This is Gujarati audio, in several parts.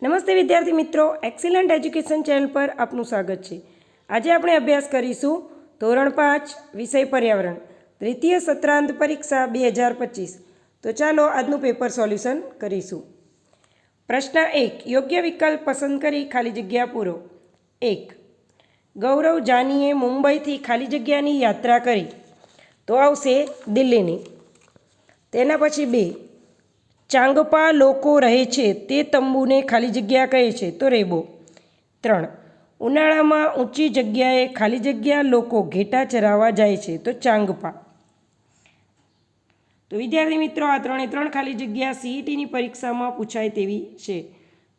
નમસ્તે વિદ્યાર્થી મિત્રો, એક્સિલન્ટ એજ્યુકેશન ચેનલ પર આપનું સ્વાગત છે। આજે આપણે અભ્યાસ કરીશું ધોરણ 5 વિષય પર્યાવરણ દ્વિતીય સત્રાંત પરીક્ષા 2025। તો ચાલો આજનું પેપર સોલ્યુશન કરીશું। પ્રશ્ન 1, યોગ્ય વિકલ્પ પસંદ કરી ખાલી જગ્યા પૂરો। 1, ગૌરવ જાનીએ મુંબઈથી ખાલી જગ્યાની યાત્રા કરી, તો આવશે દિલ્હીની। તેના પછી 2, ચાંગપા લોકો રહે છે તે તંબુને ખાલી જગ્યા કહે છે, તો રેબો। 3, ઉનાળામાં ઊંચી જગ્યાએ ખાલી જગ્યા લોકો ઘેટા ચરાવવા જાય છે, તો ચાંગપા। તો વિદ્યાર્થી મિત્રો, આ 3 ખાલી જગ્યા સીઈટીની પરીક્ષામાં પૂછાય તેવી છે,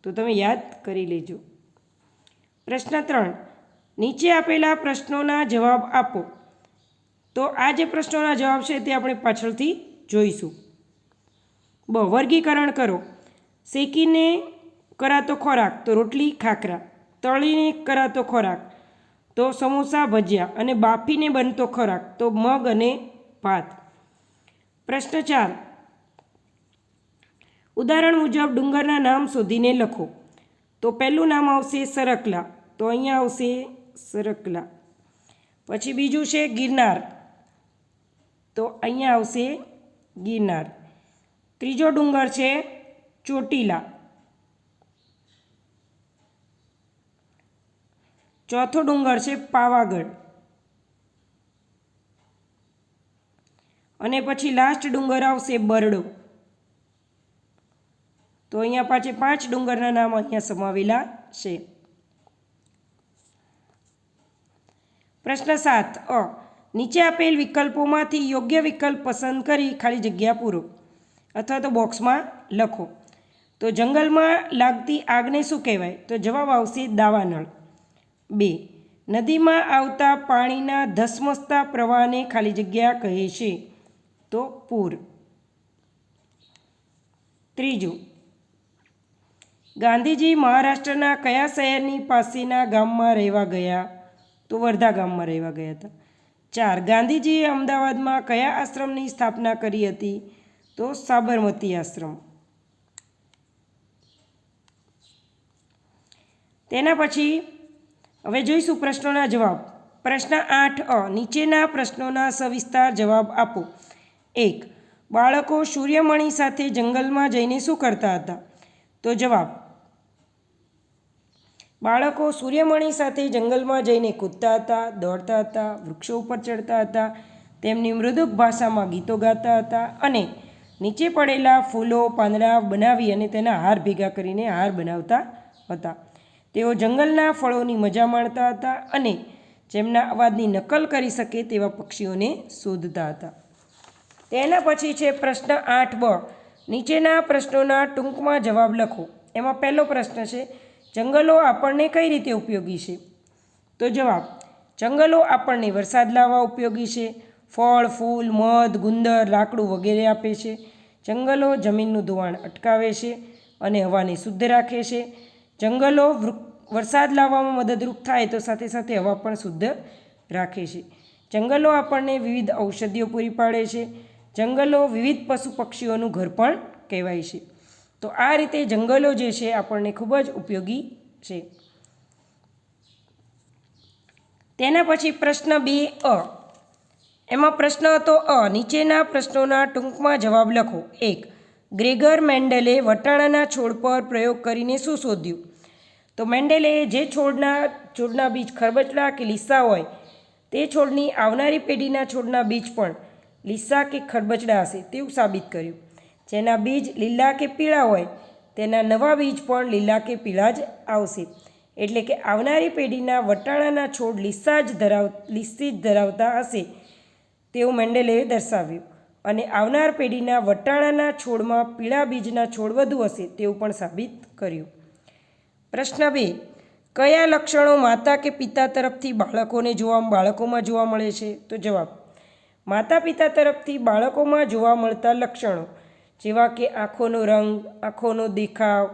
તો તમે યાદ કરી લેજો। પ્રશ્ન 3, નીચે આપેલા પ્રશ્નોના જવાબ આપો। તો આ જે પ્રશ્નોના જવાબ છે તે આપણે પાછળથી જોઈશું। વર્ગીકરણ કરો। શેકીને કરાતો ખોરાક તો રોટલી ખાખરા, તળીને કરાતો ખોરાક તો સમોસા ભજીયા, અને બાફીને બનતો ખોરાક તો મગ અને ભાત। પ્રશ્ન 4, ઉદાહરણ મુજબ ડુંગરના નામ શોધીને લખો। તો પહેલું નામ આવશે સરકલા, તો અહીંયા આવશે સરકલા। પછી બીજું છે ગિરનાર, તો અહીંયા આવશે ગિરનાર। ત્રીજો ડુંગર છે ચોટીલા। ચોથો ડુંગર છે પાવાગઢ, અને પછી લાસ્ટ ડુંગર આવશે બરડો। તો અહીંયા પાછળ 5 ડુંગરના નામ અહીંયા સમાવેલા છે। પ્રશ્ન 7, નીચે આપેલ વિકલ્પોમાંથી યોગ્ય વિકલ્પ પસંદ કરી ખાલી જગ્યા પૂરો, અથવા તો બોક્સમાં લખો। તો જંગલમાં લાગતી આગને શું કહેવાય? તો જવાબ આવશે દાવાનળ। 2, નદીમાં આવતા પાણીના ધસમસતા પ્રવાહને ખાલી જગ્યા કહે છે, તો પૂર। ત્રીજું, ગાંધીજી મહારાષ્ટ્રના કયા શહેરની પાસેના ગામમાં રહેવા ગયા? તો વર્ધા ગામમાં રહેવા ગયા હતા। 4, ગાંધીજીએ અમદાવાદમાં કયા આશ્રમની સ્થાપના કરી હતી? તો સાબરમતી આશ્રમ। તેના પછી હવે જોઈશું પ્રશ્નોના જવાબ। પ્રશ્ન 8, નીચેના પ્રશ્નોના સવિસ્તાર જવાબ આપો। 1, બાળકો સૂર્યમણિ સાથે જંગલમાં જઈને શું કરતા હતા? તો જવાબ, બાળકો સૂર્યમણિ સાથે જંગલમાં જઈને કૂદતા હતા, દોડતા હતા, વૃક્ષો ઉપર ચડતા હતા, તેમની મૃદુક ભાષામાં ગીતો ગાતા હતા, અને નીચે પડેલા ફૂલો પાંદડા બનાવી અને તેના હાર ભેગા કરીને હાર બનાવતા હતા। તેઓ જંગલના ફળોની મજા માણતા હતા અને જેમના અવાજની નકલ કરી શકે તેવા પક્ષીઓને શોધતા હતા। તેના પછી છે પ્રશ્ન 8બ, નીચેના પ્રશ્નોના ટૂંકમાં જવાબ લખો। એમાં પહેલો પ્રશ્ન છે, જંગલો આપણને કઈ રીતે ઉપયોગી છે? તો જવાબ, જંગલો આપણને વરસાદ લાવવા ઉપયોગી છે, ફળ, ફૂલ, મધ, ગુંદર, લાકડું વગેરે આપે છે। જંગલો જમીનનું ધોવાણ અટકાવે છે અને હવાને શુદ્ધ રાખે છે। જંગલો વરસાદ લાવવામાં મદદરૂપ થાય તો સાથે સાથે હવા પણ શુદ્ધ રાખે છે। જંગલો આપણને વિવિધ ઔષધિઓ પૂરી પાડે છે। જંગલો વિવિધ પશુ પક્ષીઓનું ઘર પણ કહેવાય છે। તો આ રીતે જંગલો જે છે આપણને ખૂબ જ ઉપયોગી છે। તેના પછી પ્રશ્ન 2, એમાં પ્રશ્ન હતો નીચેના પ્રશ્નોના ટૂંકમાં જવાબ લખો। 1, ગ્રેગર મેન્ડલે વટાણાના છોડ પર પ્રયોગ કરીને શું શોધ્યું? તો મેન્ડેલે જે છોડના બીજ ખરબચડા કે લીસા હોય તે છોડની આવનારી પેઢીના છોડના બીજ પણ લીસા કે ખરબચડા હશે તેવું સાબિત કર્યું। જેના બીજ લીલા કે પીળા હોય તેના નવા બીજ પણ લીલા કે પીળા જ આવશે। એટલે કે આવનારી પેઢીના વટાણાના છોડ લીસી જ ધરાવતા હશે તેવું મેન્ડેલે દર્શાવ્યું, અને આવનાર પેઢીના વટાણાના છોડમાં પીળા બીજના છોડ વધુ હશે તેવું પણ સાબિત કર્યું। પ્રશ્ન 2, કયા લક્ષણો માતા કે પિતા તરફથી બાળકોમાં જોવા મળે છે? તો જવાબ, માતા પિતા તરફથી બાળકોમાં જોવા મળતા લક્ષણો જેવા કે આંખોનો રંગ, આંખોનો દેખાવ,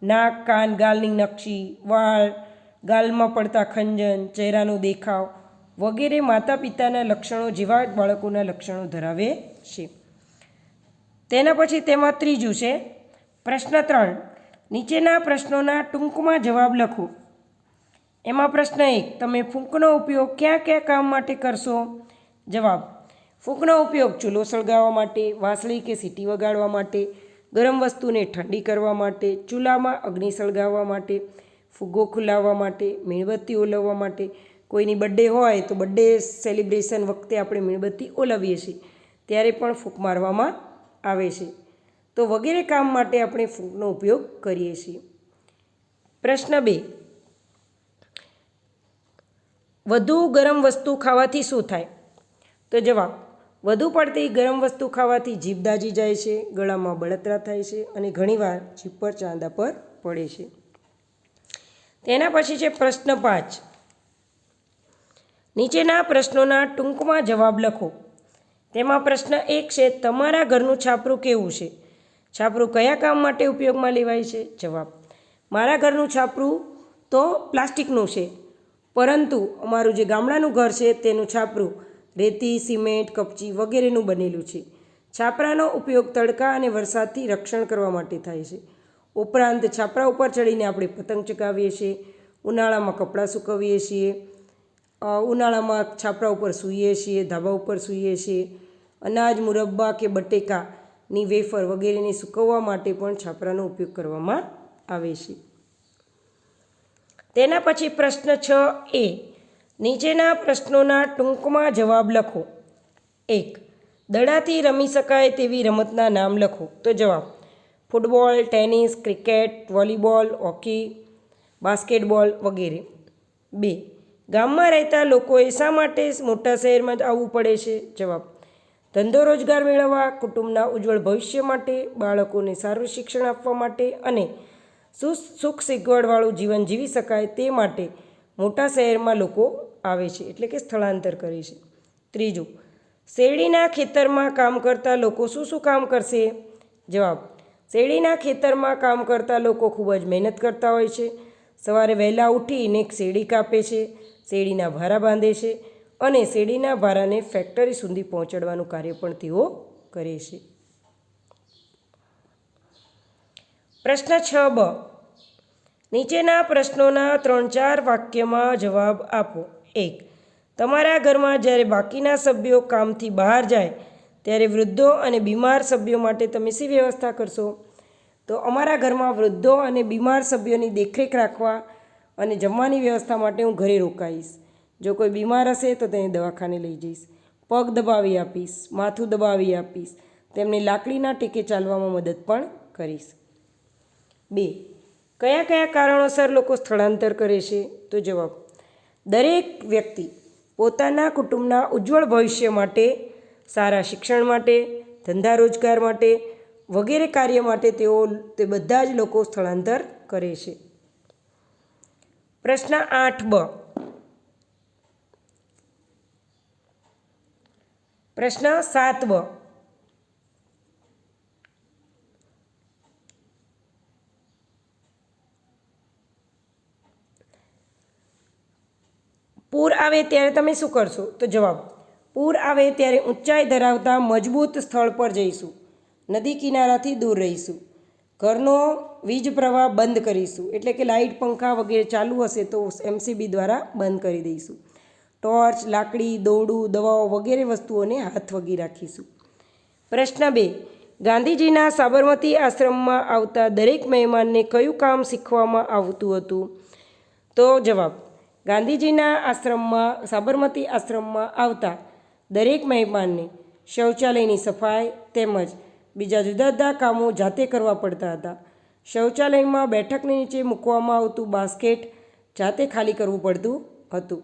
નાક, કાન, ગાલની નકશી, વાળ, ગાલમાં પડતા ખંજન, ચહેરાનો દેખાવ વગેરે માતા પિતાના લક્ષણો જેવા જ બાળકોના લક્ષણો ધરાવે છે। તેના પછી તેમાં ત્રીજું છે પ્રશ્ન 3, નીચેના પ્રશ્નોના ટૂંકમાં જવાબ લખો. એમાં પ્રશ્ન 1, તમે ફૂંકનો ઉપયોગ કયા કયા કામ માટે કરશો? જવાબ: ફૂંકનો ઉપયોગ ચૂલો સળગાવવા માટે, વાંસળી કે સીટી વગાડવા માટે, ગરમ વસ્તુને ઠંડી કરવા માટે, ચૂલામાં અગ્નિ સળગાવવા માટે, ફુગ્ગો ખુલાવવા માટે, મીણબત્તી ઓલવવા માટે. કોઈની બર્થડે હોય તો બર્થડે સેલિબ્રેશન વખતે આપણે મીણબત્તી ઓલવીએ છીએ, ત્યારે પણ ફૂંક મારવામાં આવે છે. તો વગેરે કામ માટે આપણે ફૂંકનો ઉપયોગ કરીએ છીએ. પ્રશ્ન 2, વધુ ગરમ વસ્તુ ખાવાથી શું થાય? તો જવાબ: વધુ પડતી ગરમ વસ્તુ ખાવાથી જીભ દાઝી જાય છે, ગળામાં બળતરા થાય છે અને ઘણીવાર જીભ પર ચાંદા પર પડે છે. તેના પછી છે પ્રશ્ન 5, નીચેના પ્રશ્નોના ટૂંકમાં જવાબ લખો. તેમાં પ્રશ્ન 1 છે, તમારા ઘરનું છાપરું કેવું છે? છાપરું કયા કામ માટે ઉપયોગમાં લેવાય છે? જવાબ: મારા ઘરનું છાપરું તો પ્લાસ્ટિકનું છે, પરંતુ અમારું જે ગામડાનું ઘર છે તેનું છાપરું રેતી, સિમેન્ટ, કપચી વગેરેનું બનેલું છે. છાપરાનો ઉપયોગ તડકા અને વરસાદથી રક્ષણ કરવા માટે થાય છે. ઉપરાંત છાપરા ઉપર ચડીને આપણે પતંગ ચગાવીએ છીએ, ઉનાળામાં કપડાં સૂકવીએ છીએ, ઉનાળામાં છાપરા ઉપર સૂઈએ છીએ, ધાબા ઉપર સૂઈએ છીએ. અનાજ, મુરબ્બા કે બટેકાની વેફર વગેરેને સૂકવવા માટે પણ છાપરાનો ઉપયોગ કરવામાં આવે છે. તેના પછી પ્રશ્ન 6a, નીચેના પ્રશ્નોના ટૂંકમાં જવાબ લખો. 1, દડાથી રમી શકાય તેવી રમતના નામ લખો. તો જવાબ: football, tennis, cricket, volleyball, hockey, basketball વગેરે. 2, ગામમાં રહેતા લોકોએ શા માટે મોટા શહેરમાં આવવું પડે છે? જવાબ: ધંધો રોજગાર મેળવવા, કુટુંબના ઉજ્જવળ ભવિષ્ય માટે, બાળકોને સારું શિક્ષણ આપવા માટે અને સુખ સગવડવાળું જીવન જીવી શકાય તે માટે મોટા શહેરમાં લોકો આવે છે, એટલે કે સ્થળાંતર કરે છે. 3, શેરડીના ખેતરમાં કામ કરતા લોકો શું શું કામ કરશે? જવાબ: શેરડીના ખેતરમાં કામ કરતા લોકો ખૂબ જ મહેનત કરતા હોય છે. સવારે વહેલા ઉઠીને શેરડી કાપે છે, શેરડીના ભારા બાંધે છે અને શેરડીના ભારાને ફેક્ટરી સુધી પહોંચાડવાનું કાર્ય પણ તેઓ કરે છે. પ્રશ્ન 6b, નીચેના પ્રશ્નોના 3-4 વાક્યમાં જવાબ આપો. 1, તમારા ઘરમાં જ્યારે બાકીના સભ્યો કામથી બહાર જાય ત્યારે વૃદ્ધો અને બીમાર સભ્યો માટે તમે શી વ્યવસ્થા કરશો? તો અમારા ઘરમાં વૃદ્ધો અને બીમાર સભ્યોની દેખરેખ રાખવા અને જમવાની વ્યવસ્થા માટે હું ઘરે રોકાઈશ. જો કોઈ બીમાર હશે તો તેને દવાખાને લઈ જઈશ, પગ દબાવી આપીશ, માથું દબાવી આપીશ, તેમને લાકડીના ટેકે ચાલવામાં મદદ પણ કરીશ. 2, કયા કયા કારણોસર લોકો સ્થળાંતર કરે છે? તો જવાબ: દરેક વ્યક્તિ પોતાના કુટુંબના ઉજ્જવળ ભવિષ્ય માટે, સારા શિક્ષણ માટે, ધંધા રોજગાર માટે વગેરે કાર્ય માટે તે બધા જ લોકો સ્થળાંતર કરે છે. પ્રશ્ન 8b, પ્રશ્ન 7b, પૂર આવે ત્યારે તમે શું કરશો? તો જવાબ: પૂર આવે ત્યારે ઊંચાઈ ધરાવતા મજબૂત સ્થળ પર જઈશું, નદી કિનારાથી દૂર રહીશું, ઘરનો વીજ પ્રવાહ બંધ કરીશું, એટલે કે લાઇટ, પંખા વગેરે ચાલુ હશે તો MCB દ્વારા બંધ કરી દઈશું. ટોર્ચ, લાકડી, દોરડું, દવાઓ વગેરે વસ્તુઓને હાથ વગી રાખીશું. પ્રશ્ન 2, ગાંધીજીના સાબરમતી આશ્રમમાં આવતા દરેક મહેમાનને કયું કામ શીખવવામાં આવતું હતું? તો જવાબ: ગાંધીજીના આશ્રમમાં, સાબરમતી આશ્રમમાં આવતા દરેક મહેમાનને શૌચાલયની સફાઈ તેમજ બીજા જુદા જુદા કામો જાતે કરવા પડતા હતા. શૌચાલયમાં બેઠકની નીચે મૂકવામાં આવતું બાસ્કેટ જાતે ખાલી કરવું પડતું હતું.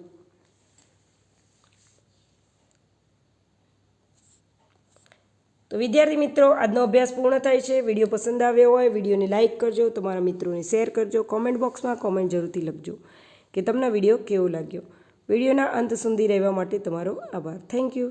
તો વિદ્યાર્થી મિત્રો, આજનો અભ્યાસ પૂર્ણ થાય છે. વિડીયો પસંદ આવ્યો હોય વિડીયોને લાઇક કરજો, તમારા મિત્રોને શેર કરજો, કોમેન્ટ બોક્સમાં કોમેન્ટ જરૂરથી લખજો કે તમને વિડીયો કેવો લાગ્યો. વિડીયોના અંત સુધી રહેવા માટે તમારો આભાર. Thank you.